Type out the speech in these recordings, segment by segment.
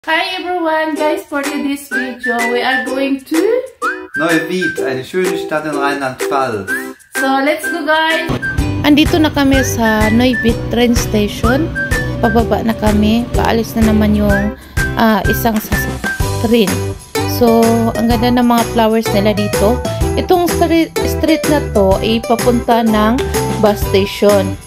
Hi everyone, guys, for today's video, we are going to Neuwied, eine schöne Stadt in Rheinland-Pfalz. So, let's go guys! Andito na kami sa Neuwied train station. Pababa na kami. Paalis na naman yung isang train. So, ang ganda ng mga flowers nila dito. Itong street na to ay papunta ng bus station.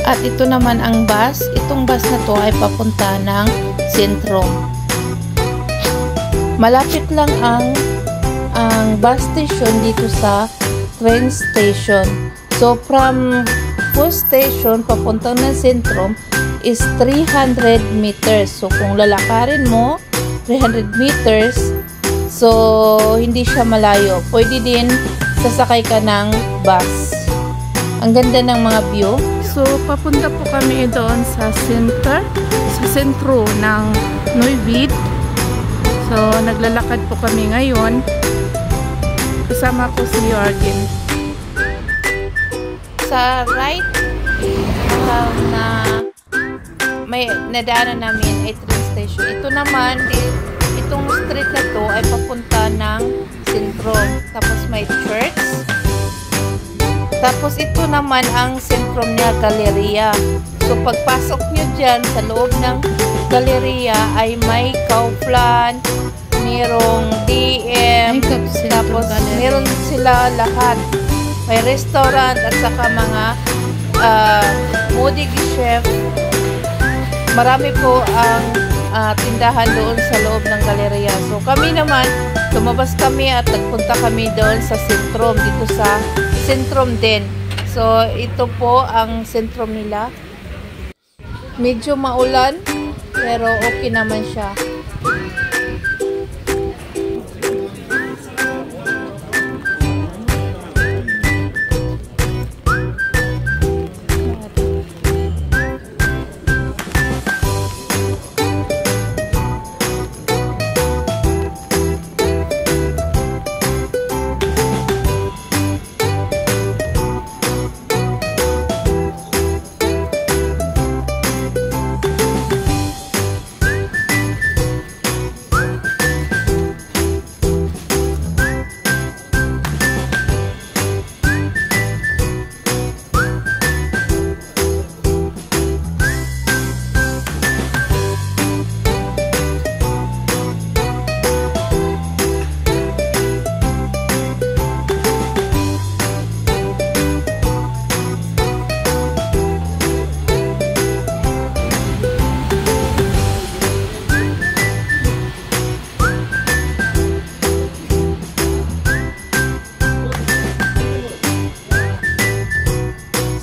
At ito naman ang bus. Itong bus na to ay papunta ng sentro. Malapit lang ang bus station dito sa train station. So from bus station papunta ng sentro is 300 meters. So kung lalakarin mo 300 meters, so hindi siya malayo. Pwede din sasakay ka ng bus. Ang ganda ng mga view. So, papunta po kami doon sa sentro ng Neuwied. So, naglalakad po kami ngayon. Kasama ko si Jorgen. Sa right na may nadaanan namin ay train station. Ito naman, itong street na to ay papunta ng sentro. Tapos may church. Tapos ito naman ang sentrum niya, galeria. So pagpasok nyo dyan sa loob ng galeria ay may Kaufland, mayroong DM, tapos meron sila lahat. May restaurant at saka mga Modige Chef. Marami po ang tindahan doon sa loob ng galeria. So kami naman, lumabas kami at nagpunta kami doon sa sentrum, dito sa sentrum din. So, ito po ang sentrum nila. Medyo maulan, pero okay naman siya.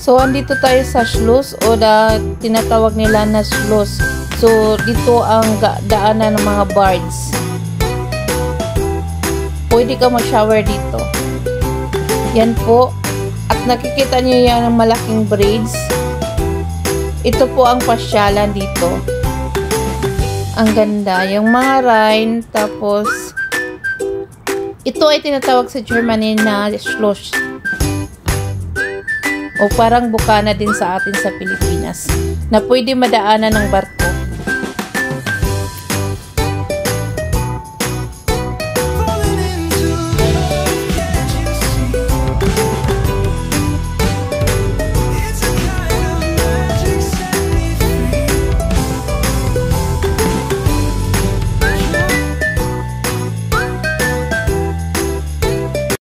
So, andito tayo sa Schloss o tinatawag nila na Schloss. So, dito ang daanan ng mga bards. Pwede ka mag-shower dito. Yan po. At nakikita nyo yan ang malaking bridge. Ito po ang pasyalan dito. Ang ganda. Yung mga Rhine. Tapos, ito ay tinatawag sa Germany na Schloss. O parang bukana din sa atin sa Pilipinas na pwede madaanan ng barko.